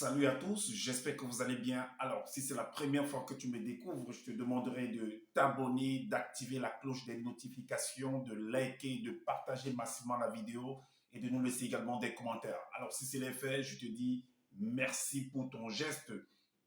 Salut à tous, j'espère que vous allez bien. Alors, si c'est la première fois que tu me découvres, je te demanderai de t'abonner, d'activer la cloche des notifications, de liker, de partager massivement la vidéo et de nous laisser également des commentaires. Alors, si c'est fait, je te dis merci pour ton geste.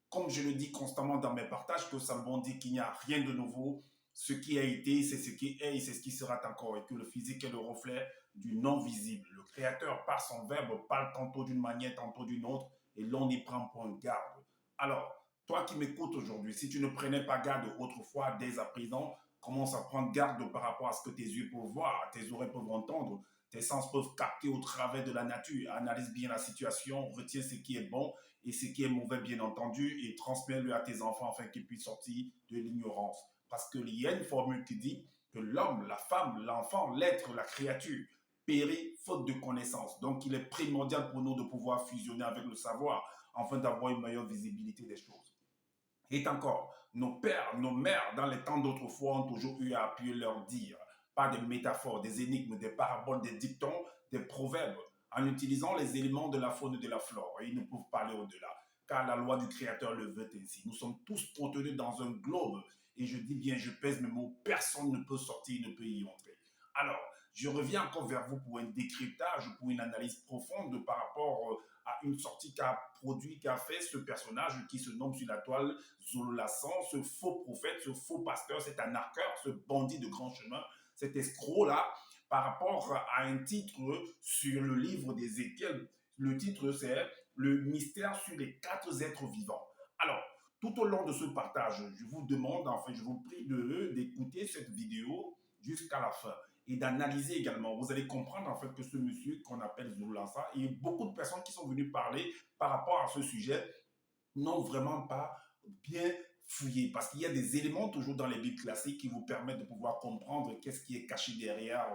Comme je le dis constamment dans mes partages, que Salomon dit qu'il n'y a rien de nouveau. Ce qui a été, c'est ce qui est et c'est ce qui sera encore. Et que le physique est le reflet du non-visible. Le Créateur, par son verbe, parle tantôt d'une manière, tantôt d'une autre et l'on y prend point garde. Alors, toi qui m'écoutes aujourd'hui, si tu ne prenais pas garde autrefois, dès à présent, commence à prendre garde par rapport à ce que tes yeux peuvent voir, tes oreilles peuvent entendre, tes sens peuvent capter au travers de la nature. Analyse bien la situation, retiens ce qui est bon et ce qui est mauvais, bien entendu, et transmets-le à tes enfants afin qu'ils puissent sortir de l'ignorance. Parce qu'il y a une formule qui dit que l'homme, la femme, l'enfant, l'être, la créature périt faute de connaissances. Donc, il est primordial pour nous de pouvoir fusionner avec le savoir afin d'avoir une meilleure visibilité des choses. Et encore, nos pères, nos mères, dans les temps d'autrefois, ont toujours eu à appuyer leur dire par des métaphores, des énigmes, des paraboles, des dictons, des proverbes, en utilisant les éléments de la faune et de la flore. Et ils ne peuvent pas aller au-delà, car la loi du Créateur le veut ainsi. Nous sommes tous contenus dans un globe, et je dis bien, je pèse mes mots, personne ne peut sortir, ne peut y entrer. Alors, je reviens encore vers vous pour un décryptage, pour une analyse profonde par rapport à une sortie qu'a produit, qu'a fait ce personnage qui se nomme sur la toile Zololassan, ce faux prophète, ce faux pasteur, cet anarcheur, ce bandit de grand chemin, cet escroc-là, par rapport à un titre sur le livre d'Ézéchiel. Le titre, c'est Le mystère sur les quatre êtres vivants. Alors, tout au long de ce partage, je vous demande, enfin, je vous prie d'écouter cette vidéo jusqu'à la fin et d'analyser également. Vous allez comprendre en fait que ce monsieur qu'on appelle Zoulansa et beaucoup de personnes qui sont venues parler par rapport à ce sujet n'ont vraiment pas bien fouillé parce qu'il y a des éléments toujours dans les Bibles classiques qui vous permettent de pouvoir comprendre qu'est-ce qui est caché derrière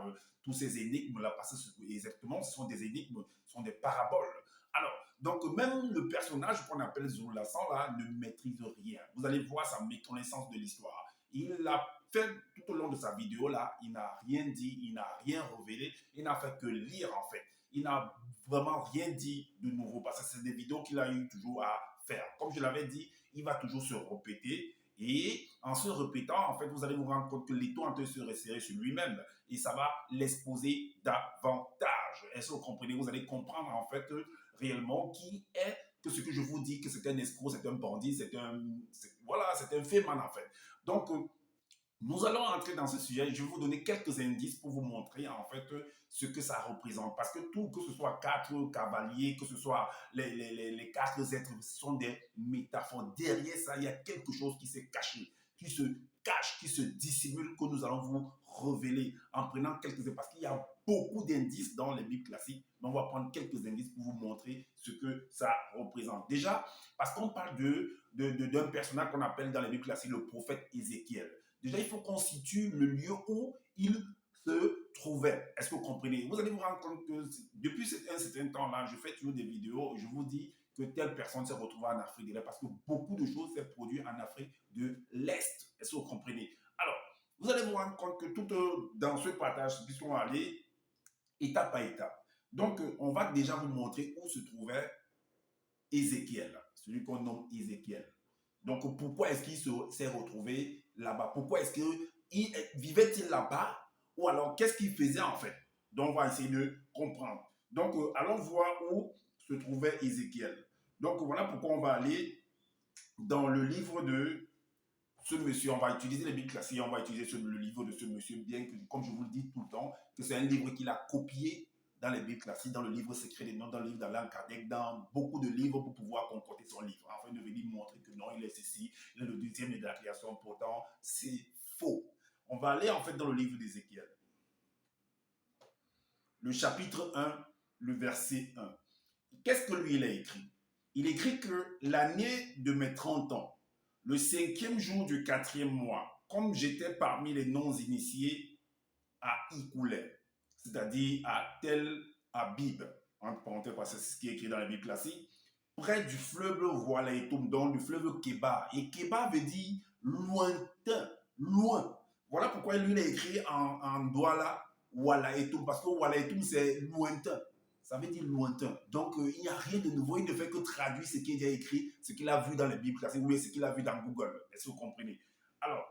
tous ces énigmes-là parce que exactement ce sont des énigmes, ce sont des paraboles. Alors, donc même le personnage qu'on appelle Zoulassan là ne maîtrise rien. Vous allez voir sa méconnaissance de l'histoire. Il a fait tout au long de sa vidéo là, il n'a rien dit, il n'a rien révélé, il n'a fait que lire en fait. Il n'a vraiment rien dit de nouveau parce que c'est des vidéos qu'il a eu toujours à faire. Comme je l'avais dit, il va toujours se répéter et en se répétant, en fait, vous allez vous rendre compte que l'étau est en train de se resserrer sur lui-même et ça va l'exposer davantage. Est-ce que vous comprenez? Vous allez comprendre en fait réellement qui est que ce que je vous dis, que c'est un escroc, c'est un bandit, voilà, c'est un féman en fait. Donc, nous allons entrer dans ce sujet. Je vais vous donner quelques indices pour vous montrer en fait ce que ça représente. Parce que tout, que ce soit quatre cavaliers, que ce soit les quatre êtres, ce sont des métaphores. Derrière ça, il y a quelque chose qui s'est caché, qui se cache, qui se dissimule, que nous allons vous révéler en prenant quelques indices. Parce qu'il y a beaucoup d'indices dans les Bibles classiques. Mais on va prendre quelques indices pour vous montrer ce que ça représente. Déjà, parce qu'on parle d'un personnage qu'on appelle dans les Bibles classiques le prophète Ézéchiel. Déjà, il faut qu'on situe le lieu où il se trouvait. Est-ce que vous comprenez? Vous allez vous rendre compte que depuis un certain temps-là, je fais toujours des vidéos, je vous dis que telle personne s'est retrouvée en Afrique de l'Est parce que beaucoup de choses s'est produit en Afrique de l'Est. Est-ce que vous comprenez? Alors, vous allez vous rendre compte que tout dans ce partage, puisqu'on va aller étape par étape. Donc, on va déjà vous montrer où se trouvait Ézéchiel, celui qu'on nomme Ézéchiel. Donc, pourquoi est-ce qu'il s'est retrouvé là-bas? Pourquoi est-ce qu'il vivait-il là-bas? Ou alors, qu'est-ce qu'il faisait en fait? Donc, on va essayer de comprendre. Donc, allons voir où se trouvait Ézéchiel. Donc, voilà pourquoi on va aller dans le livre de ce monsieur. On va utiliser les Bibles classiques, on va utiliser le livre de ce monsieur, bien que, comme je vous le dis tout le temps, que c'est un livre qu'il a copié dans les Bibles classiques, dans le livre secret des noms, dans le livre d'Allan Kardec, dans beaucoup de livres pour pouvoir concocter son livre, afin de venir montrer que non, il est ceci, il est le deuxième de la création, pourtant, c'est faux. On va aller en fait dans le livre d'Ézéchiel. Le chapitre 1, le verset 1. Qu'est-ce que lui, il a écrit? Il écrit que l'année de mes 30 ans, le 5e jour du 4e mois, comme j'étais parmi les non-initiés à Ikoulé, c'est-à-dire à Tel Abib, entre parenthèses, parce que c'est ce qui est écrit dans la Bible classique, près du fleuve Walaïtoum, donc du fleuve Kéba. Et Kéba veut dire lointain, loin. Voilà pourquoi lui, il a écrit en Douala Walaïtoum, parce que Walaïtoum, c'est lointain. ça veut dire lointain. Donc, il n'y a rien de nouveau. Il ne fait que traduire ce qui est déjà écrit, ce qu'il a vu dans les Bibles classiques ou bien ce qu'il a vu dans Google. Est-ce que vous comprenez? Alors,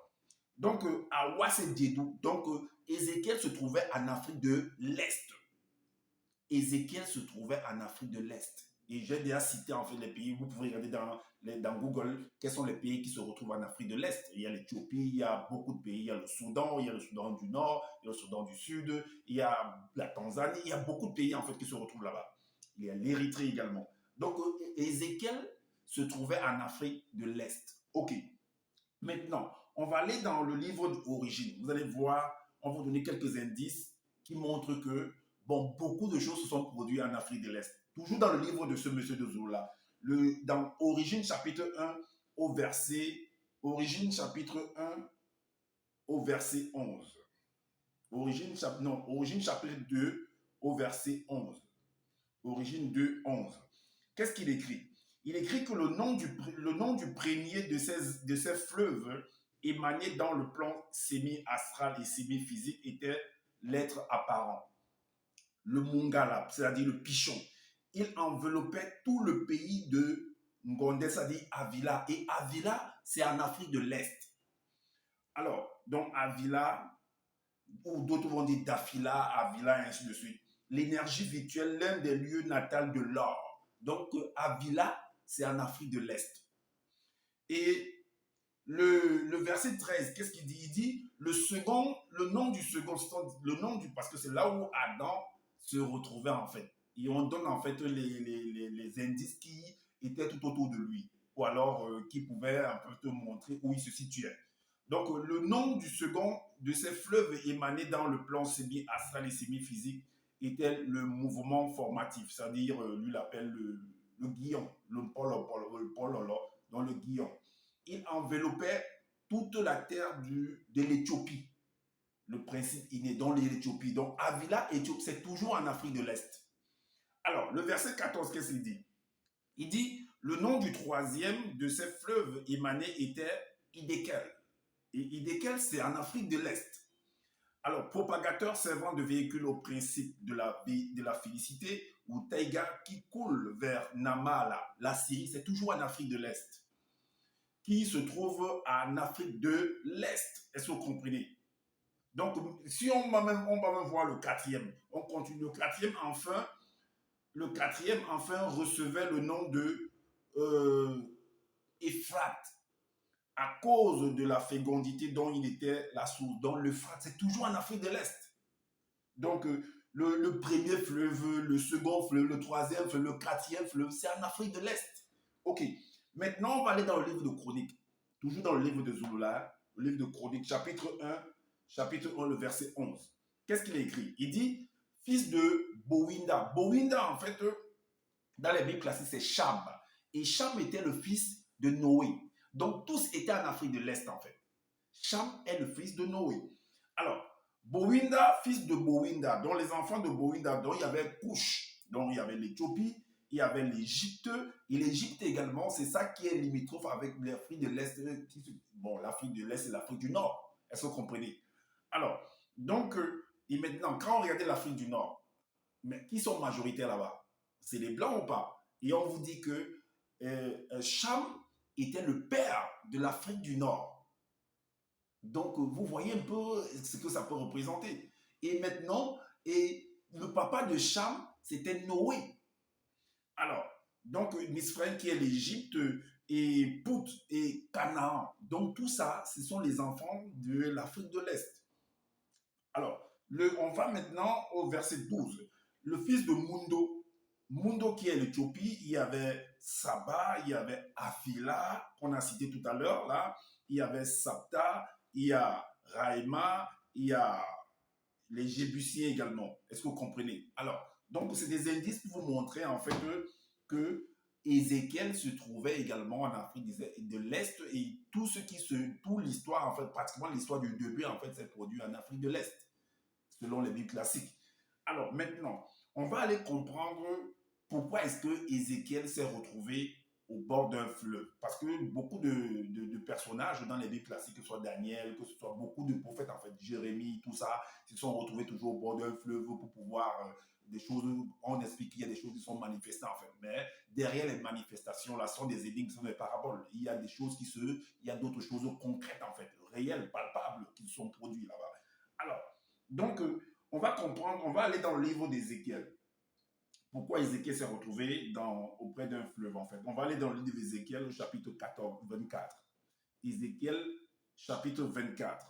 donc, à Ouassedjedou, donc, Ézéchiel se trouvait en Afrique de l'Est. Ézéchiel se trouvait en Afrique de l'Est. Et j'ai déjà cité en fait les pays, vous pouvez regarder dans Google quels sont les pays qui se retrouvent en Afrique de l'Est. Il y a l'Éthiopie, il y a beaucoup de pays, il y a le Soudan du Nord, il y a le Soudan du Sud, il y a la Tanzanie, il y a beaucoup de pays en fait qui se retrouvent là-bas. Il y a l'Érythrée également. Donc Ézéchiel se trouvait en Afrique de l'Est. Ok. Maintenant, on va aller dans le livre d'origine. Vous allez voir, on va vous donner quelques indices qui montrent que bon, beaucoup de choses se sont produites en Afrique de l'Est. Toujours dans le livre de ce monsieur de Zola, dans Origine chapitre 1 au verset, Origine chapitre 1 au verset 11. Origine chapitre 2 au verset 11. Origine 2, 11. Qu'est-ce qu'il écrit? Il écrit que le nom du premier de ces fleuves émané dans le plan semi-astral et semi-physique était l'être apparent, le Mongala, c'est-à-dire le pichon. Il enveloppait tout le pays de Ngondé, c'est-à-dire Avila. Et Avila, c'est en Afrique de l'Est. Alors, donc Avila, ou d'autres vont dire Dafila, Avila, et ainsi de suite. L'énergie virtuelle, l'un des lieux natals de l'or. Donc, Avila, c'est en Afrique de l'Est. Et le verset 13, qu'est-ce qu'il dit? Il dit le nom du second, parce que c'est là où Adam se retrouvait en fait. Et on donne en fait les indices qui étaient tout autour de lui, ou alors qui pouvaient un peu te montrer où il se situait. Donc, le nom du second de ces fleuves émanés dans le plan semi-astral et semi-physique était le mouvement formatif, c'est-à-dire, lui l'appelle le guillon, le polo, dans le guillon. Il enveloppait toute la terre de l'Éthiopie. Le principe inné dans l'Éthiopie. Donc, Avila, Éthiopie, c'est toujours en Afrique de l'Est. Alors, le verset 14, qu'est-ce qu'il dit? Il dit, le nom du troisième de ces fleuves émanés était Hiddekel. Et Hiddekel, c'est en Afrique de l'Est. Alors, propagateur servant de véhicule au principe de la félicité, ou Taïga qui coule vers Namala, la Syrie, c'est toujours en Afrique de l'Est, qui se trouve en Afrique de l'Est. Est-ce que vous comprenez? Donc, si on va même voir le quatrième, on continue. Le quatrième, enfin, recevait le nom de Ephrate, à cause de la fécondité dont il était la source. Donc, l'Euphrate, c'est toujours en Afrique de l'Est. Donc, le premier fleuve, le second fleuve, le troisième fleuve, le quatrième fleuve, c'est en Afrique de l'Est. Ok. Maintenant, on va aller dans le livre de Chroniques. Toujours dans le livre de Zulula, le livre de Chroniques, chapitre 1, le verset 11. Qu'est-ce qu'il a écrit? Il dit, fils de Bowinda. Bowinda, en fait, dans les Bibles classiques, c'est Cham. Et Cham était le fils de Noé. Donc, tous étaient en Afrique de l'Est, en fait. Cham est le fils de Noé. Alors, Bowinda, fils de Bowinda, dont les enfants de Bowinda, dont il y avait Couche, dont il y avait l'Éthiopie, il y avait l'Égypte, et l'Égypte également, c'est ça qui est limitrophe avec l'Afrique de l'Est. Bon, l'Afrique de l'Est et l'Afrique du Nord. Est-ce que vous comprenez? Alors, donc, et maintenant, quand on regarde l'Afrique du Nord, mais qui sont majoritaires là-bas? C'est les Blancs ou pas? Et on vous dit que Cham était le père de l'Afrique du Nord. Donc, vous voyez un peu ce que ça peut représenter. Et maintenant, le papa de Cham, c'était Noé. Alors, donc, Misraïm qui est l'Égypte, et Pout et Canaan. Donc, tout ça, ce sont les enfants de l'Afrique de l'Est. Alors, on va maintenant au verset 12. Le fils de Mundo, Mundo qui est l'Éthiopie, il y avait Saba, il y avait Afila, qu'on a cité tout à l'heure, là. Il y avait Sapta, il y a Raïma, il y a les Jébusiens également. Est-ce que vous comprenez? Alors, donc, c'est des indices pour vous montrer, en fait, que Ézéchiel se trouvait également en Afrique de l'Est et tout l'histoire, en fait, pratiquement l'histoire du début, en fait, s'est produit en Afrique de l'Est, selon les Bibles classiques. Alors, maintenant, on va aller comprendre pourquoi est-ce que Ézéchiel s'est retrouvé au bord d'un fleuve. Parce que beaucoup de personnages dans les Bibles classiques, que ce soit Daniel, que ce soit beaucoup de prophètes, en fait, Jérémie, tout ça, se sont retrouvés toujours au bord d'un fleuve pour pouvoir des choses, on explique qu'il y a des choses qui sont manifestées en fait. Mais derrière les manifestations, là, sont des énigmes, sont des paraboles. Il y a des choses il y a d'autres choses concrètes en fait, réelles, palpables, qui sont produites là-bas. Alors, donc, on va comprendre, on va aller dans le livre d'Ézéchiel. Pourquoi Ézéchiel s'est retrouvé auprès d'un fleuve en fait. On va aller dans le livre d'Ézéchiel, au chapitre 14, 24. Ézéchiel, chapitre 24.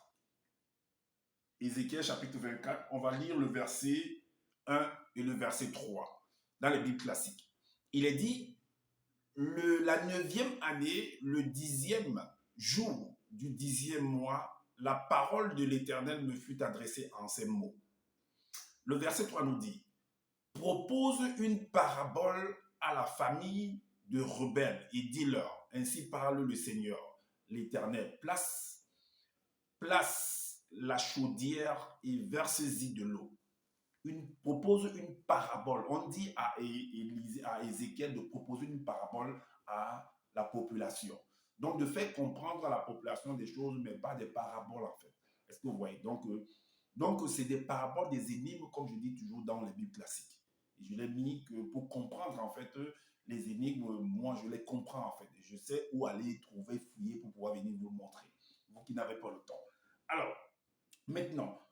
Ézéchiel chapitre 24, on va lire le verset 1 et le verset 3 dans les Bibles classiques. Il est dit, la 9e année, le 10e jour du 10e mois, la parole de l'Éternel me fut adressée en ces mots. Le verset 3 nous dit, propose une parabole à la famille de rebelles et dis-leur, ainsi parle le Seigneur, l'Éternel, place la chaudière et verse-y de l'eau. Propose une parabole. On dit à Ézéchiel de proposer une parabole à la population. Donc, de faire comprendre à la population des choses, mais pas des paraboles en fait. Est-ce que vous voyez? Donc c'est des paraboles, des énigmes, comme je dis toujours dans les Bibles classiques. Et je l'ai mis que pour comprendre en fait les énigmes, moi je les comprends en fait. Je sais où aller trouver, fouiller pour pouvoir venir vous le montrer. Vous qui n'avez pas le temps. Alors, maintenant,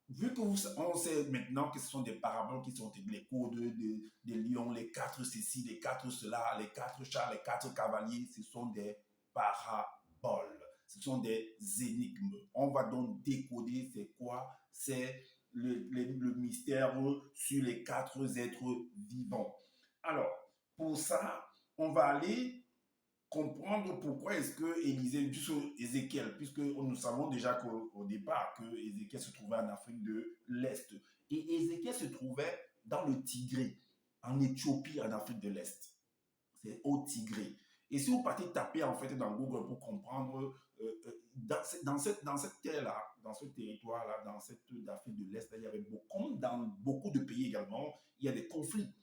vu qu'on sait maintenant que ce sont des paraboles qui sont les cours des lions, les 4 ceci, les 4 cela, les 4 chats, les 4 cavaliers, ce sont des paraboles. Ce sont des énigmes. On va donc décoder c'est quoi? C'est le mystère sur les 4 êtres vivants. Alors, pour ça, on va aller comprendre pourquoi est-ce que Ézéchiel, puisque nous savons déjà qu'au départ que Ézéchiel se trouvait en Afrique de l'Est. Et Ézéchiel se trouvait dans le Tigré, en Éthiopie, en Afrique de l'Est. C'est au Tigré. Et si vous partez taper en fait dans Google pour comprendre, dans cette terre-là, dans ce territoire-là, dans cette Afrique de l'Est, il y avait beaucoup, dans beaucoup de pays également, il y a des conflits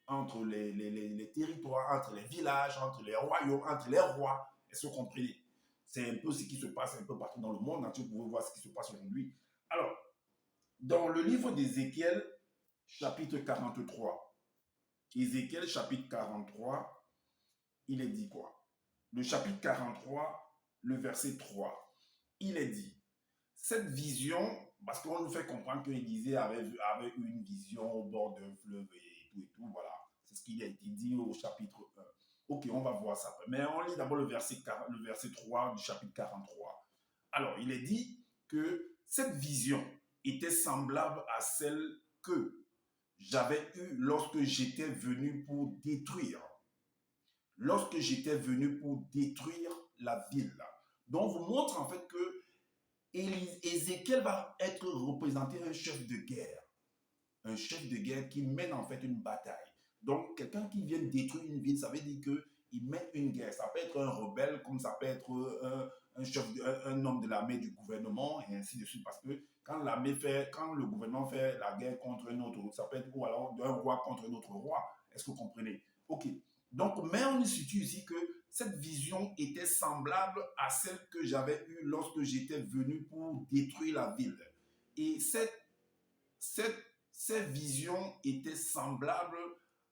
entre les territoires, entre les villages, entre les royaumes, entre les rois. Est-ce que vous comprenez? C'est un peu ce qui se passe un peu partout dans le monde. Vous pouvez voir ce qui se passe aujourd'hui. Alors, dans le livre d'Ézéchiel, chapitre 43, Ézéchiel, chapitre 43, il est dit quoi? Le chapitre 43, le verset 3, il est dit, cette vision, parce qu'on nous fait comprendre qu'Élisée avait eu une vision au bord d'un fleuve et tout, voilà. C'est ce qui a été dit au chapitre 1. Ok, on va voir ça. Mais on lit d'abord le verset 3 du chapitre 43. Alors, il est dit que cette vision était semblable à celle que j'avais eue lorsque j'étais venu pour détruire. Lorsque j'étais venu pour détruire la ville. Donc, vous montre en fait que Ézéchiel va être représenté un chef de guerre. Un chef de guerre qui mène en fait une bataille. Donc, quelqu'un qui vient détruire une ville, ça veut dire qu'il mène une guerre. Ça peut être un rebelle, comme ça peut être un homme de l'armée du gouvernement, et ainsi de suite. Parce que quand le gouvernement fait la guerre contre un autre, ça peut être ou alors d'un roi contre un autre roi. Est-ce que vous comprenez? Ok. Donc, mais on situe ici que cette vision était semblable à celle que j'avais eue lorsque j'étais venu pour détruire la ville. Et cette vision était semblable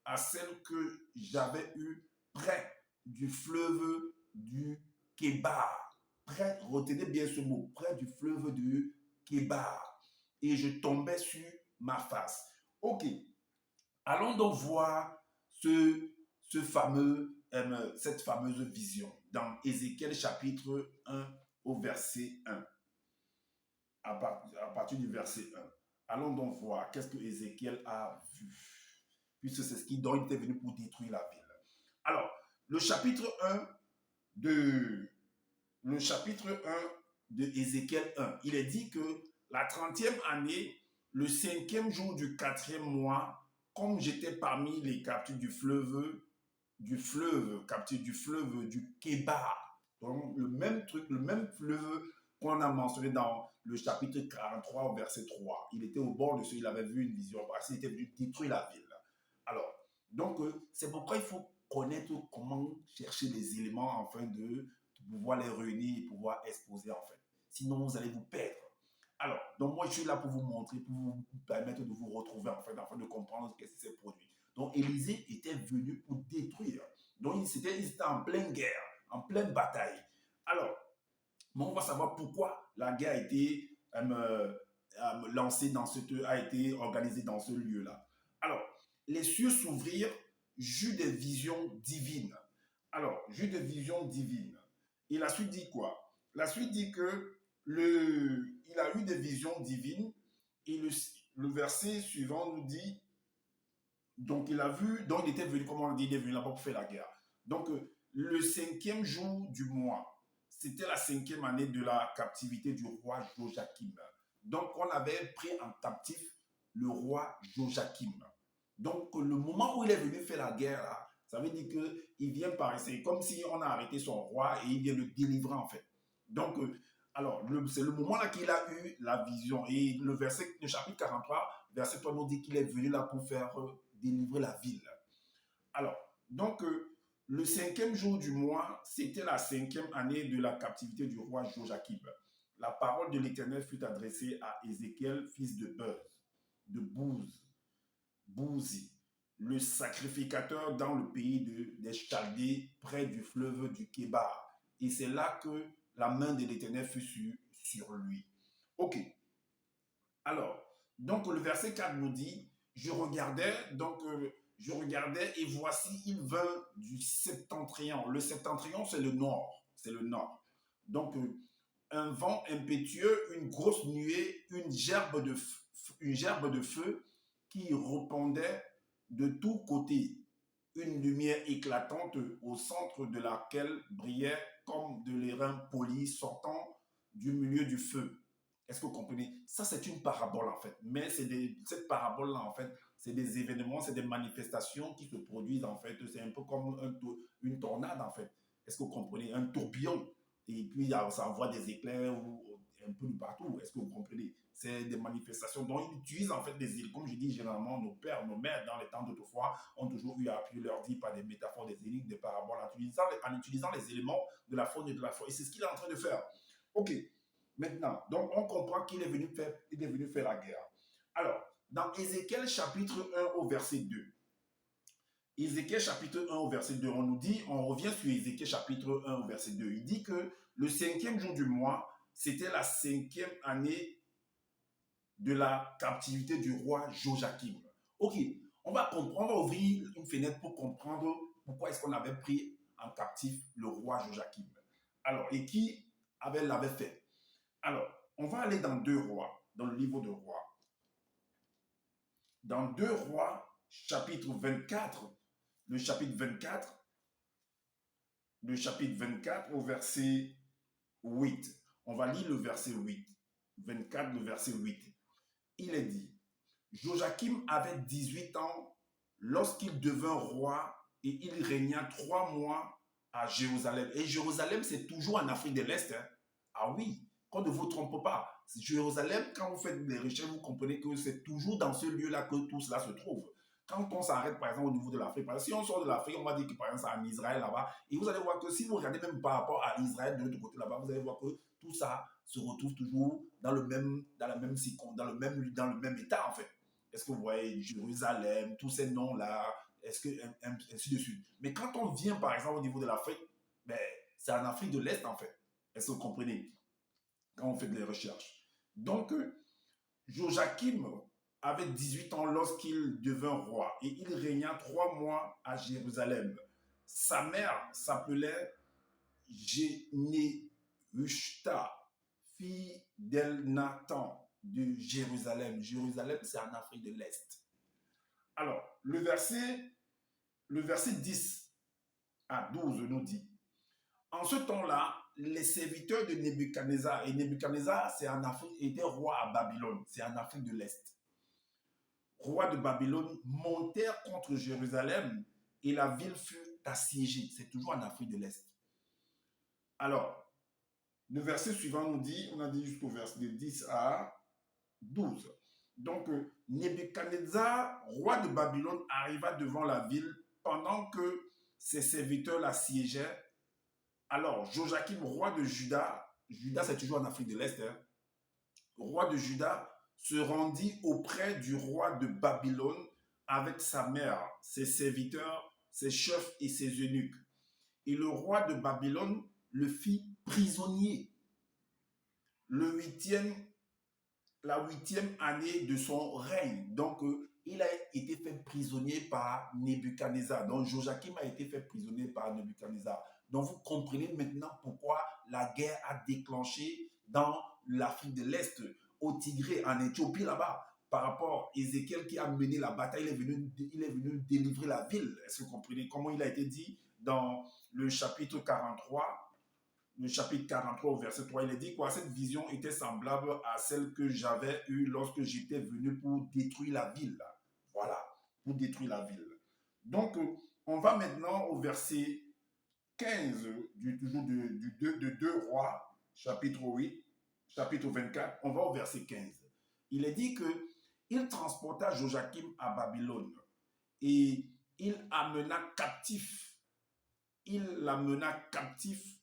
à celle que j'avais eue près du fleuve du Kébar. Près, retenez bien ce mot, près du fleuve du Kébar. Et je tombais sur ma face. Ok, allons donc voir cette fameuse vision dans Ézéchiel chapitre 1 au verset 1. À partir du verset 1. Allons donc voir qu'est-ce que Ézéchiel a vu, puisque c'est ce dont il était venu pour détruire la ville. Alors, le chapitre 1 de Ézéchiel 1, il est dit que la 30e année, le 5e jour du 4e mois, comme j'étais parmi les captifs du fleuve du Kébar, donc le même truc, le même fleuve qu'on a mentionné dans le chapitre 43 au verset 3. Il était au bord de ce, il avait vu une vision, parce qu'il était venu détruire la ville. Alors, donc, c'est pourquoi il faut connaître comment chercher les éléments afin de pouvoir les réunir et pouvoir exposer en fait. Sinon, vous allez vous perdre. Alors, donc moi, je suis là pour vous montrer, pour vous permettre de vous retrouver, en fait, afin de comprendre ce qui s'est produit. Donc, Élysée était venu pour détruire. Donc, ils étaient en pleine guerre, en pleine bataille. Alors, mais on va savoir pourquoi la guerre a été lancée a été organisée dans ce lieu-là. Alors, les cieux s'ouvrirent, j'eus des visions divines. Alors, j'eus des visions divines. Et la suite dit quoi? La suite dit que il a eu des visions divines et le verset suivant nous dit, donc il a vu, donc il était venu, comme on dit, il est venu là-bas pour faire la guerre. Donc le 5e jour du mois, c'était la 5e année de la captivité du roi Joachim. Donc on avait pris en captif le roi Joachim. Donc le moment où il est venu faire la guerre, là, ça veut dire qu'il vient par ici, comme si on a arrêté son roi et il vient le délivrer en fait. Donc, alors, c'est le moment là qu'il a eu la vision. Et le chapitre 43, verset 3 nous dit qu'il est venu là pour faire délivrer la ville. Alors, donc, le 5e jour du mois, c'était la 5e année de la captivité du roi Joachim. La parole de l'Éternel fut adressée à Ézéchiel, fils de Bouzi, le sacrificateur dans le pays des Chaldées, près du fleuve du Kébar. Et c'est là que la main de l'Éternel fut sur lui. Ok. Alors, donc le verset 4 nous dit, je regardais et voici, il vint du septentrion. Le septentrion, c'est le nord. C'est le nord. Donc, un vent impétueux, une grosse nuée, une gerbe de feu qui répandait de tous côtés, une lumière éclatante au centre de laquelle brillait comme de l'airain poli sortant du milieu du feu. Est-ce que vous comprenez? Ça, c'est une parabole en fait. Mais cette parabole-là, en fait, c'est des événements, c'est des manifestations qui se produisent en fait. C'est un peu comme une tornade en fait. Est-ce que vous comprenez? Un tourbillon. Et puis, ça envoie des éclairs un peu de partout. Est-ce que vous comprenez? C'est des manifestations dont ils utilisent en fait des îles. Comme je dis, généralement, nos pères, nos mères, dans les temps d'autrefois, ont toujours eu à appuyer leur dire par des métaphores, des énigmes, des paraboles, en utilisant les éléments de la faune et de la flore. Et c'est ce qu'il est en train de faire. OK. Maintenant, donc on comprend qu'il est venu faire la guerre. Alors, dans Ézéchiel chapitre 1 au verset 2, Ézéchiel chapitre 1 au verset 2, on revient sur Ézéchiel chapitre 1 au verset 2. Il dit que le 5e jour du mois, c'était la 5e année de la captivité du roi Joachim. Ok, on va ouvrir une fenêtre pour comprendre pourquoi est-ce qu'on avait pris en captif le roi Joachim. Alors, et qui l'avait fait? Alors, on va aller dans 2 rois, dans le livre de rois. Dans 2 rois, chapitre 24, le chapitre 24 au verset 8. On va lire le verset 8. 24, le verset 8. Il est dit, Joachim avait 18 ans lorsqu'il devint roi et il régna 3 mois à Jérusalem. Et Jérusalem, c'est toujours en Afrique de l'Est. Hein? Ah oui, qu'on ne vous trompe pas. Jérusalem, quand vous faites des recherches, vous comprenez que c'est toujours dans ce lieu-là que tout cela se trouve. Quand on s'arrête, par exemple, au niveau de l'Afrique, si on sort de l'Afrique, on va dire que, par exemple, c'est en Israël là-bas, et vous allez voir que si vous regardez même par rapport à Israël de l'autre côté là-bas, vous allez voir que tout ça se retrouve toujours dans le même état, en fait. Est-ce que vous voyez Jérusalem, tous ces noms-là, est-ce que, ainsi de suite. Mais quand on vient, par exemple, au niveau de l'Afrique, ben, c'est en Afrique de l'Est, en fait. Est-ce que vous comprenez? Quand on fait des recherches. Donc, Joachim avait 18 ans lorsqu'il devint roi et il régna 3 mois à Jérusalem. Sa mère s'appelait Généhushta, fille d'Elnathan de Jérusalem. Jérusalem, c'est en Afrique de l'Est. Alors, le verset 10 à 12 nous dit, en ce temps-là, les serviteurs de Nebuchadnezzar, et Nebuchadnezzar, était roi à Babylone, c'est en Afrique de l'Est. Roi de Babylone, montèrent contre Jérusalem et la ville fut assiégée. C'est toujours en Afrique de l'Est. Alors, le verset suivant nous dit, on a dit jusqu'au verset de 10 à 12. Donc, Nebuchadnezzar, roi de Babylone, arriva devant la ville pendant que ses serviteurs l'assiégeaient. Alors, Joachim, roi de Juda, Juda c'est toujours en Afrique de l'Est, hein, roi de Juda, se rendit auprès du roi de Babylone avec sa mère, ses serviteurs, ses chefs et ses eunuques. Et le roi de Babylone le fit prisonnier le huitième, la huitième année de son règne. Donc, il a été fait prisonnier par Nebuchadnezzar. Donc, Joachim a été fait prisonnier par Nebuchadnezzar. Donc, vous comprenez maintenant pourquoi la guerre a déclenché dans l'Afrique de l'Est, au Tigré, en Éthiopie, là-bas, par rapport à Ézéchiel qui a mené la bataille, il est venu délivrer la ville. Est-ce que vous comprenez comment il a été dit dans le chapitre 43, le chapitre 43 au verset 3, il est dit quoi? Cette vision était semblable à celle que j'avais eue lorsque j'étais venu pour détruire la ville. Voilà, pour détruire la ville. Donc, on va maintenant au verset 15 toujours de 2 rois, chapitre 8, chapitre 24. On va au verset 15. Il est dit que il transporta Joachim à Babylone et il l'amena captif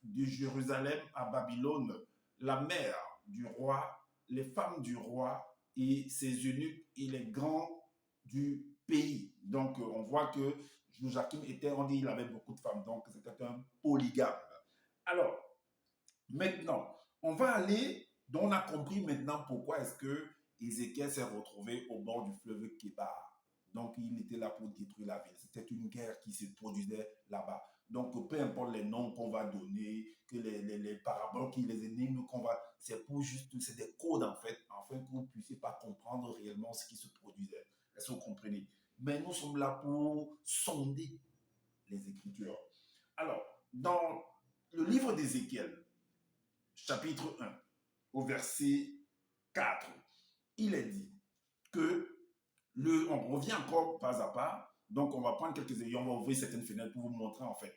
de Jérusalem à Babylone, la mère du roi, les femmes du roi et ses eunuques et les grands du pays. Donc, on voit que Joachim était, on dit, il avait beaucoup de femmes, donc c'était un polygame. Alors, maintenant, on va aller, donc on a compris maintenant pourquoi est-ce que Ézéchiel s'est retrouvé au bord du fleuve Kébar. Donc, il était là pour détruire la ville. C'était une guerre qui se produisait là-bas. Donc, peu importe les noms qu'on va donner, que les paraboles, les énigmes qu'on va... C'est pour juste... C'est des codes, en fait, afin que vous ne puissiez pas comprendre réellement ce qui se produisait. Est-ce que vous comprenez? Mais nous sommes là pour sonder les Écritures. Alors, dans le livre d'Ézéchiel, chapitre 1, au verset 4, il est dit que on revient encore pas à pas, donc on va prendre quelques éléments, on va ouvrir certaines fenêtres pour vous montrer en fait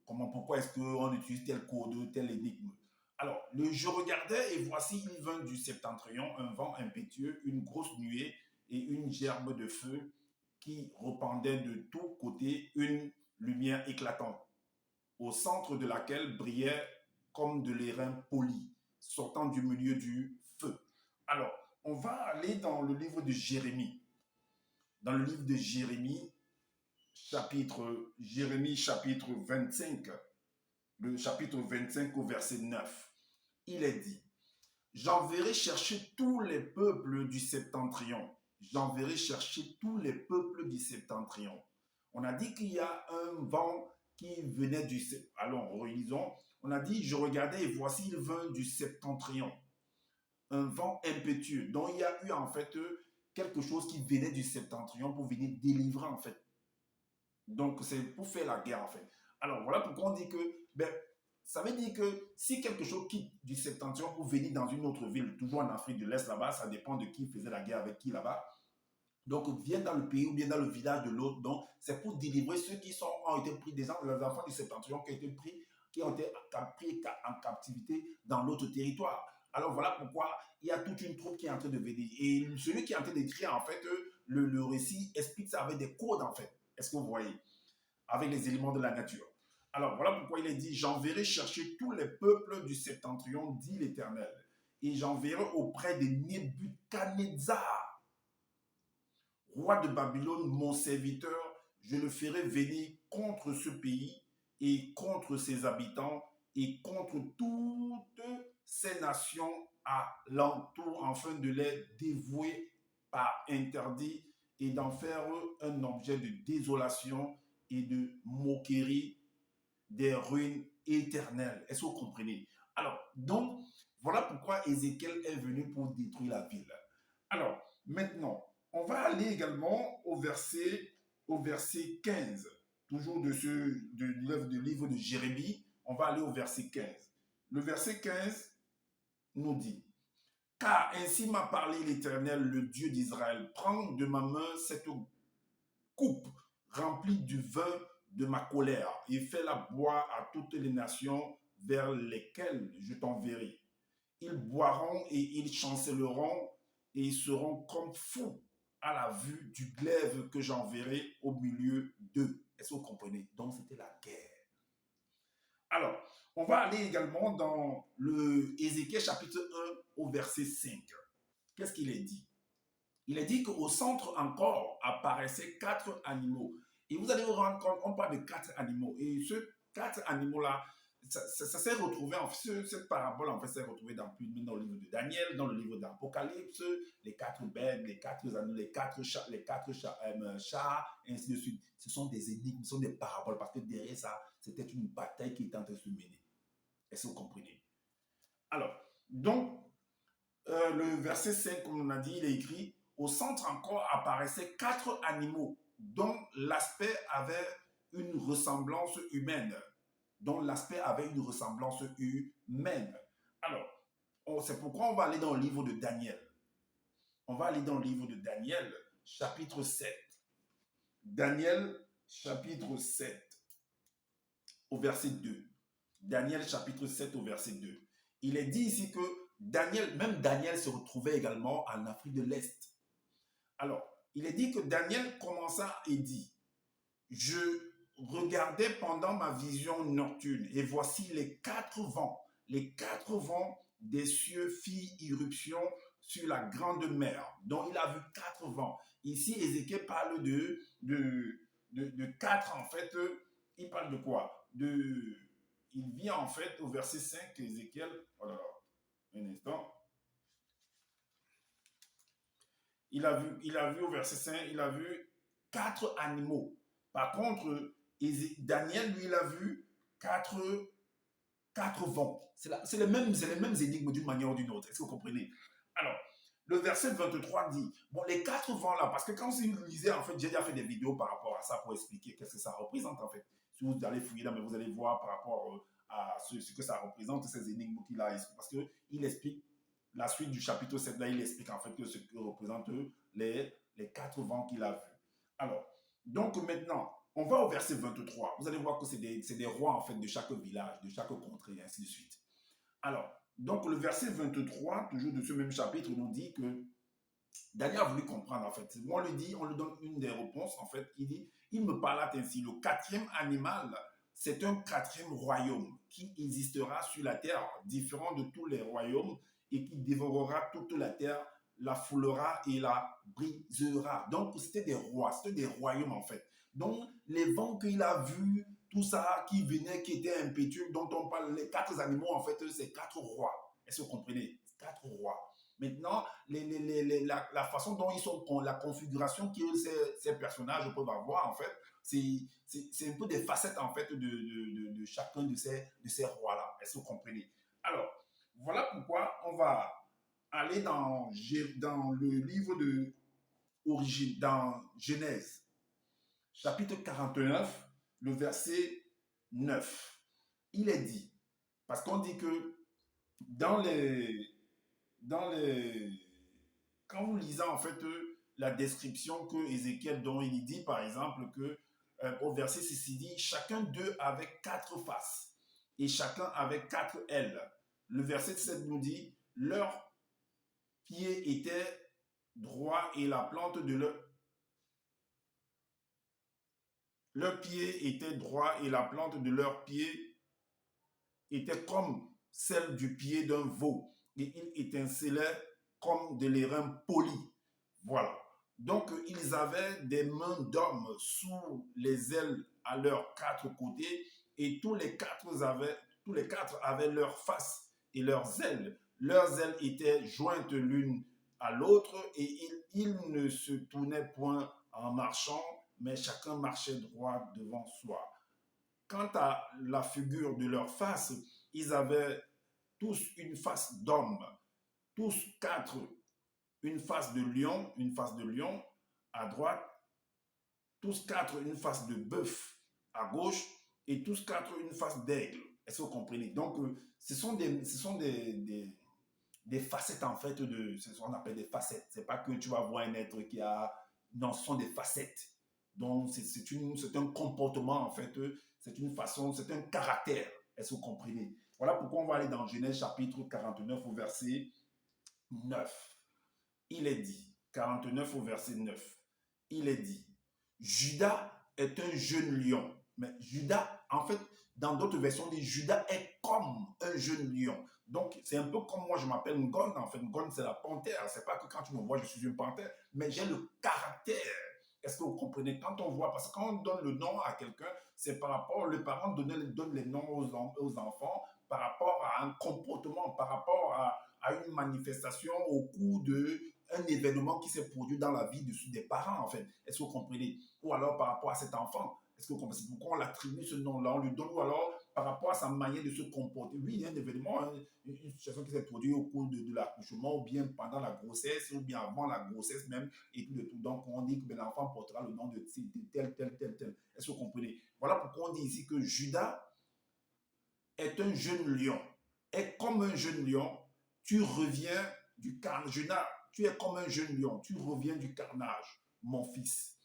pourquoi est-ce qu'on utilise tel code, tel énigme. Alors, je regardais et voici il vint du septentrion un vent impétueux, une grosse nuée et une gerbe de feu qui répandait de tous côtés une lumière éclatante, au centre de laquelle brillait comme de l'airain poli, sortant du milieu du feu. Alors, on va aller dans le livre de Jérémie. Dans le livre de Jérémie, chapitre 25, le chapitre 25 au verset 9, il est dit, j'enverrai chercher tous les peuples du septentrion. J'enverrai chercher tous les peuples du septentrion. On a dit qu'il y a un vent qui venait du... Allons, relisons. On a dit, je regardais et voici il vint du septentrion. Un vent impétueux. Donc il y a eu en fait quelque chose qui venait du septentrion pour venir délivrer en fait. Donc c'est pour faire la guerre en fait. Alors voilà pourquoi on dit que ça veut dire que si quelque chose quitte du septentrion pour venir dans une autre ville, toujours en Afrique de l'Est là-bas, ça dépend de qui faisait la guerre avec qui là-bas. Donc, vient dans le pays ou bien dans le village de l'autre. Donc, c'est pour délivrer ceux qui ont été pris, les enfants du septentrion qui ont été pris, qui ont été pris en captivité dans l'autre territoire. Alors, voilà pourquoi il y a toute une troupe qui est en train de venir. Et celui qui est en train d'écrire, en fait, le récit explique ça avec des codes, en fait. Est-ce que vous voyez? Avec les éléments de la nature. Alors, voilà pourquoi il est dit, j'enverrai chercher tous les peuples du septentrion, dit l'Éternel. Et j'enverrai auprès de Nebuchadnezzar, roi de Babylone, mon serviteur, je le ferai venir contre ce pays et contre ses habitants et contre toutes ces nations à l'entour, afin de les dévouer par interdit et d'en faire un objet de désolation et de moquerie des ruines éternelles. Est-ce que vous comprenez? Alors, donc, voilà pourquoi Ézéchiel est venu pour détruire la ville. Alors, maintenant, on va aller également au verset 15, toujours du livre de Jérémie. On va aller au verset 15. Le verset 15 nous dit, car ainsi m'a parlé l'Éternel, le Dieu d'Israël, prends de ma main cette coupe remplie du vin de ma colère et fais-la boire à toutes les nations vers lesquelles je t'enverrai. Ils boiront et ils chancelleront et ils seront comme fous à la vue du glaive que j'enverrai au milieu d'eux. Est-ce que vous comprenez? Donc c'était la guerre. Alors, on va aller également dans le Ézéchiel chapitre au verset 5. Qu'est-ce qu'il est dit? Il est dit qu'au centre encore apparaissaient 4 animaux. Et vous allez vous rendre compte, on parle de 4 animaux. Et ces 4 animaux-là, ça s'est retrouvé, en fait, cette parabole en fait s'est retrouvée dans le livre de Daniel, dans le livre d'Apocalypse, les 4 bêtes, les 4 animaux, les 4 chats, et ainsi de suite. Ce sont des énigmes, ce sont des paraboles, parce que derrière ça, c'était une bataille qui était en train de se mener. Est-ce que vous comprenez? Alors, donc, le verset 5, comme on a dit, il est écrit, au centre encore apparaissaient 4 animaux dont l'aspect avait une ressemblance humaine. Dont l'aspect avait une ressemblance humaine. Alors, c'est pourquoi on va aller dans le livre de Daniel. On va aller dans le livre de Daniel, chapitre 7. Daniel, chapitre 7, au verset 2. Daniel, chapitre 7, au verset 2. Il est dit ici que même Daniel se retrouvait également en Afrique de l'Est. Alors, il est dit que Daniel commença et dit, je regardais pendant ma vision nocturne, et voici les 4 vents des cieux firent irruption sur la grande mer. Donc, il a vu 4 vents. Ici, Ézéchiel parle de 4, en fait. Il parle de quoi? Il vient, en fait, au verset 5, Ézéchiel. Oh là là, un instant. Il a vu au verset 5, il a vu 4 animaux. Par contre, Daniel, lui, il a vu 4 vents. C'est les mêmes énigmes d'une manière ou d'une autre. Est-ce que vous comprenez? Alors, le verset 23 dit, bon, les 4 vents là, parce que quand vous lisez, en fait, j'ai déjà fait des vidéos par rapport à ça pour expliquer qu'est-ce que ça représente, en fait. Si vous allez fouiller là, mais vous allez voir par rapport à ce que ça représente, ces énigmes qu'il a, parce qu'il explique la suite du chapitre 7, là, il explique en fait que ce que représentent les 4 vents qu'il a vus. Alors, donc maintenant, on va au verset 23. Vous allez voir que c'est des rois en fait de chaque village, de chaque contrée, et ainsi de suite. Alors, donc le verset 23, toujours de ce même chapitre, nous dit que Daniel a voulu comprendre en fait. On lui donne une des réponses en fait. Il dit, il me parla ainsi, le 4e animal, c'est un 4e royaume qui existera sur la terre, différent de tous les royaumes, et qui dévorera toute la terre, la foulera et la brisera. Donc, c'était des rois, c'était des royaumes en fait. Donc, les vents qu'il a vus, tout ça qui venait, qui était impétueux, dont on parle, les 4 animaux en fait, c'est 4 rois. Est-ce que vous comprenez? 4 rois. Maintenant, la façon dont ils sont, la configuration que ces personnages peuvent avoir, en fait, c'est un peu des facettes, en fait, de chacun de ces rois-là. Est-ce que vous comprenez? Alors, voilà pourquoi on va aller dans le livre dans Genèse, chapitre 49, le verset 9. Il est dit, parce qu'on dit que dans quand vous lisez en fait la description que Ézéchiel dont il dit par exemple que au verset 6 il dit chacun d'eux avait 4 faces et chacun avait 4 ailes. Le verset 7 nous dit leurs pieds étaient droits et la plante de leurs pieds étaient droits et la plante de leurs pieds était comme celle du pied d'un veau et il étincelait comme de l'airain poli. Voilà. Donc, ils avaient des mains d'hommes sous les ailes à leurs 4 côtés et tous les quatre avaient leurs faces et leurs ailes. Leurs ailes étaient jointes l'une à l'autre et ils ne se tournaient point en marchant, mais chacun marchait droit devant soi. Quant à la figure de leur face, ils avaient tous une face d'homme, tous 4, une face de lion à droite, tous 4 une face de bœuf à gauche et tous 4 une face d'aigle. Est-ce que vous comprenez? Donc, ce sont des facettes en fait, c'est ce qu'on appelle des facettes. C'est pas que tu vas voir un être qui a... Non, ce sont des facettes. Donc, c'est un comportement en fait, c'est une façon, c'est un caractère. Est-ce que vous comprenez? Voilà pourquoi on va aller dans Genèse chapitre 49 au verset 9. Il est dit, 49 au verset 9, il est dit, Judas est un jeune lion. Mais Judas, en fait, dans d'autres versions, dit Judas est comme un jeune lion. Donc, c'est un peu comme moi, je m'appelle Ngon. En fait, Ngon, c'est la panthère. C'est pas que quand tu me vois, je suis une panthère, mais j'ai le caractère. Est-ce que vous comprenez? Quand on voit, parce que quand on donne le nom à quelqu'un, c'est par rapport, les parents donnent les noms aux enfants par rapport à un comportement, par rapport à une manifestation au cours d'un événement qui s'est produit dans la vie des parents, en fait. Est-ce que vous comprenez? Ou alors par rapport à cet enfant. Est-ce que vous comprenez? Pourquoi on l'attribue ce nom-là, on lui donne, ou alors par rapport à sa manière de se comporter. Oui, il y a un événement, hein, une situation qui s'est produite au cours de l'accouchement, ou bien pendant la grossesse, ou bien avant la grossesse même, et tout de tout. Donc, on dit que ben, l'enfant portera le nom de tel, tel, tel, tel. Est-ce que vous comprenez? Voilà pourquoi on dit ici que Judas est un jeune lion. Et comme un jeune lion, tu reviens du carnage. Judas, tu es comme un jeune lion, tu reviens du carnage, mon fils.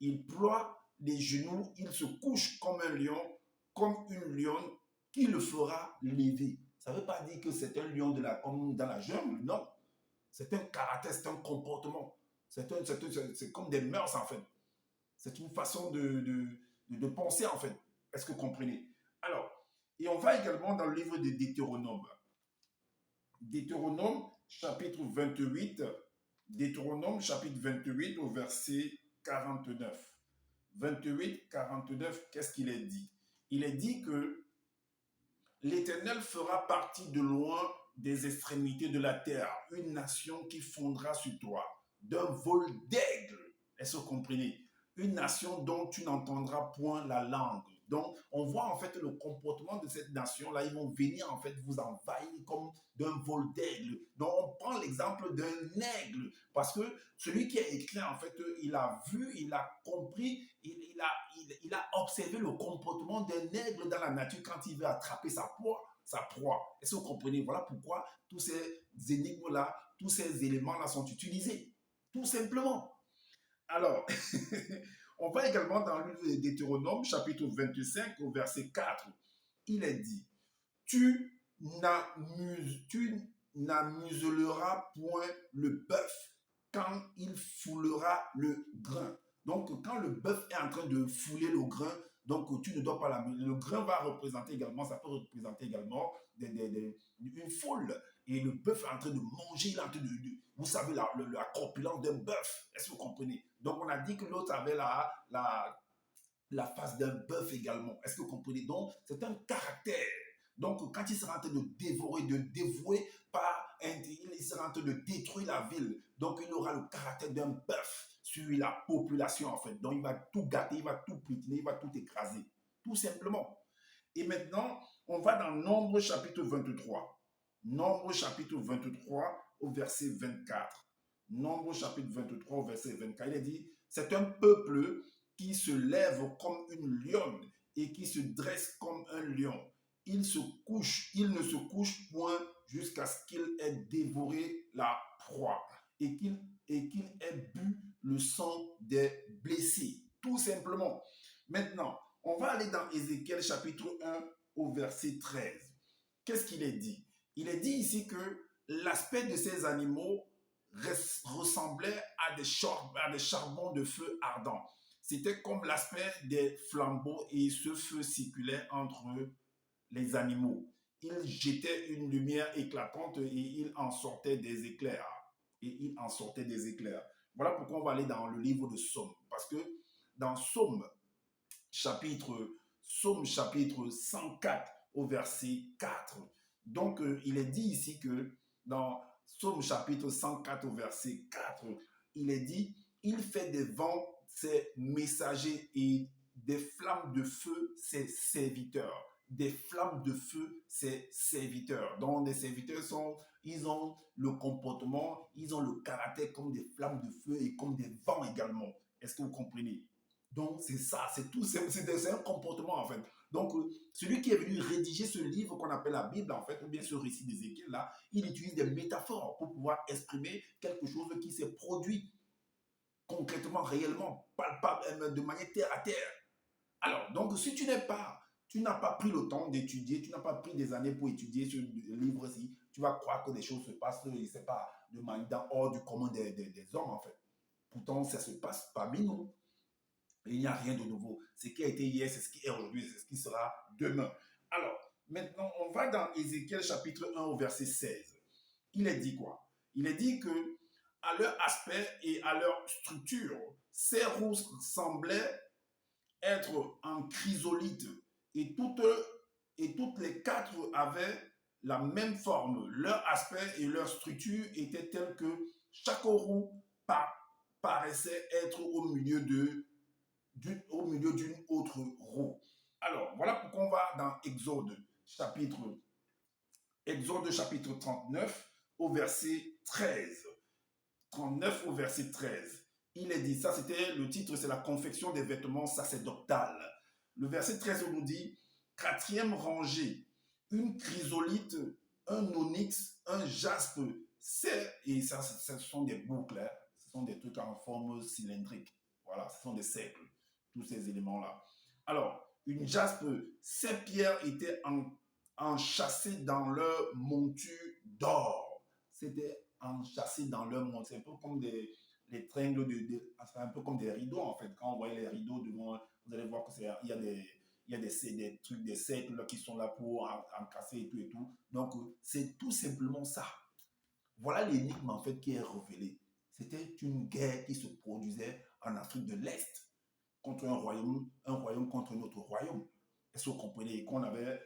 Il ploie les genoux, il se couche comme un lion, comme une lionne qui le fera lever. Ça ne veut pas dire que c'est un lion comme dans la jungle, non. C'est un caractère, c'est un comportement. C'est comme des mœurs, en fait. C'est une façon de penser, en fait. Est-ce que vous comprenez? Alors, et on va également dans le livre de Deutéronome. Deutéronome, chapitre 28. Deutéronome, chapitre 28, au verset 49. 28, 49, qu'est-ce qu'il est dit? Il est dit que l'Éternel fera partie de loin des extrémités de la terre, une nation qui fondra sur toi, d'un vol d'aigle. Est-ce que vous comprenez? Une nation dont tu n'entendras point la langue. Donc, on voit en fait le comportement de cette nation-là. Ils vont venir en fait vous envahir comme d'un vol d'aigle. Donc, on prend l'exemple d'un aigle parce que celui qui a écrit, en fait, il a vu, il a compris, il a observé le comportement d'un aigle dans la nature quand il veut attraper sa proie. Sa proie. Est-ce que vous comprenez? Voilà pourquoi tous ces énigmes-là, tous ces éléments-là sont utilisés. Tout simplement. Alors, on va également dans le livre de Deutéronome, chapitre 25, au verset 4. Il est dit, tu n'amuseleras point le bœuf quand il foulera le grain. Donc, quand le bœuf est en train de fouler le grain, donc tu ne dois pas l'amuser. Le grain va représenter également, ça peut représenter également une foule. Et le bœuf est en train de manger, il est en train vous savez, la corpulence d'un bœuf. Est-ce que vous comprenez? Donc, on a dit que l'autre avait la face d'un bœuf également. Est-ce que vous comprenez? Donc, c'est un caractère. Donc, quand il sera en train de dévorer, de dévouer, il sera en train de détruire la ville. Donc, il aura le caractère d'un bœuf sur la population, en fait. Donc, il va tout gâter, il va tout piétiner, il va tout écraser. Tout simplement. Et maintenant, on va dans Nombre chapitre 23. Nombre chapitre 23 au verset 24. Nombre chapitre 23 au verset 24. Il est dit, c'est un peuple qui se lève comme une lionne et qui se dresse comme un lion. Il ne se couche point jusqu'à ce qu'il ait dévoré la proie et qu'il ait bu le sang des blessés. Tout simplement. Maintenant, on va aller dans Ézéchiel chapitre 1 au verset 13. Qu'est-ce qu'il est dit? Il est dit ici que l'aspect de ces animaux ressemblait à des charbons de feu ardents. C'était comme l'aspect des flambeaux et ce feu circulait entre les animaux. Il jetait une lumière éclatante et il en sortait des éclairs. Voilà pourquoi on va aller dans le livre de Somme. Parce que dans Somme chapitre 104 au verset 4, donc il est dit ici que dans Somme chapitre 104 au verset 4, il est dit, il fait des vents ses messagers et des flammes de feu ses serviteurs. Des flammes de feu ses serviteurs. Donc les serviteurs ils ont le comportement, ils ont le caractère comme des flammes de feu et comme des vents également. Est-ce que vous comprenez? Donc, c'est ça, c'est tout, c'est un comportement en fait. Donc, celui qui est venu rédiger ce livre qu'on appelle la Bible, en fait, ou bien ce récit d'Ézéchiel là, il utilise des métaphores pour pouvoir exprimer quelque chose qui s'est produit concrètement, réellement, palpable, de manière terre à terre. Alors, donc, si tu n'as pas pris le temps d'étudier, tu n'as pas pris des années pour étudier ce livre-ci, tu vas croire que des choses se passent, je ne sais pas, de manière hors du commun des hommes, en fait. Pourtant, ça se passe parmi nous. Il n'y a rien de nouveau. Ce qui a été hier, c'est ce qui est aujourd'hui, c'est ce qui sera demain. Alors, Maintenant, on va dans Ézéchiel chapitre 1 au verset 16. Il est dit quoi? Il est dit que à leur aspect et à leur structure, ces roues semblaient être en chrysolite et toutes les quatre avaient la même forme. Leur aspect et leur structure étaient tels que chaque roue paraissait être au milieu d'une autre roue. Alors, voilà pourquoi on va dans Exode chapitre 39 au verset 13. 39 au verset 13. Il est dit, ça c'était le titre, c'est la confection des vêtements sacerdotales. Le verset 13 on nous dit, quatrième rangée, une chrysolite, un onyx, un jaspe, et ça ce sont des boucles, hein. Ce sont des trucs en forme cylindrique. Voilà, ce sont des cercles, tous ces éléments-là. Alors, une jaspe, ces pierres étaient enchâssées dans leur monture d'or. C'était enchâssés dans leur monde. C'est un peu comme les tringles, c'est un peu comme des rideaux en fait. Quand on voit les rideaux devant, vous allez voir qu'il y a des trucs, des cercles qui sont là pour encasser et tout et tout. Donc, c'est tout simplement ça. Voilà l'énigme en fait qui est révélée. C'était une guerre qui se produisait en Afrique de l'Est contre un royaume contre un autre royaume. Est-ce que vous comprenez? Qu'on avait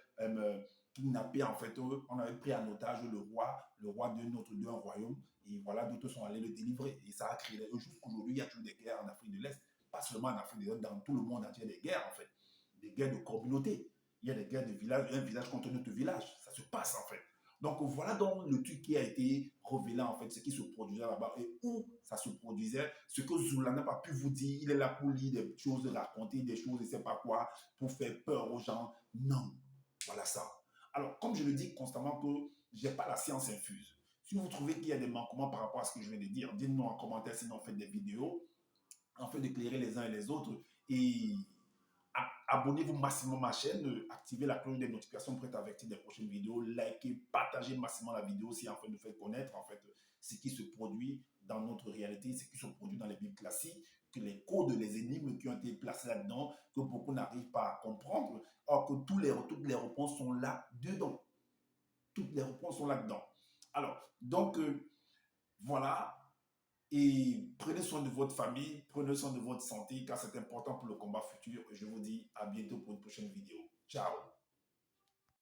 kidnappé, en fait, on avait pris en otage le roi d'un royaume, et voilà, d'autres sont allés le délivrer. Et ça a créé, jusqu'aujourd'hui, il y a toujours des guerres en Afrique de l'Est, pas seulement en Afrique de l'Est, dans tout le monde entier, des guerres, en fait. Des guerres de communauté. Il y a des guerres de village, un village contre un autre village. Ça se passe, en fait. Donc voilà donc le truc qui a été révélé en fait, ce qui se produisait là-bas et où ça se produisait, ce que Zoula n'a pas pu vous dire, il est là pour lire des choses, raconter des choses, je ne sais pas quoi, pour faire peur aux gens. Non, voilà ça. Alors, comme je le dis constamment que je n'ai pas la science infuse. Si vous trouvez qu'il y a des manquements par rapport à ce que je viens de dire, dites-nous en commentaire, sinon faites des vidéos, afin d'éclairer les uns et les autres. Et abonnez-vous massivement à ma chaîne, activez la cloche des notifications pour être averti des prochaines vidéos, likez, partagez massivement la vidéo si afin de faire connaître en fait ce qui se produit dans notre réalité, ce qui se produit dans les Bibles classiques, que les codes, les énigmes qui ont été placés là-dedans, que beaucoup n'arrivent pas à comprendre, or que toutes les réponses sont là-dedans. Toutes les réponses sont là-dedans. Alors, donc, voilà. Et prenez soin de votre famille, prenez soin de votre santé, car c'est important pour le combat futur. Et je vous dis à bientôt pour une prochaine vidéo. Ciao!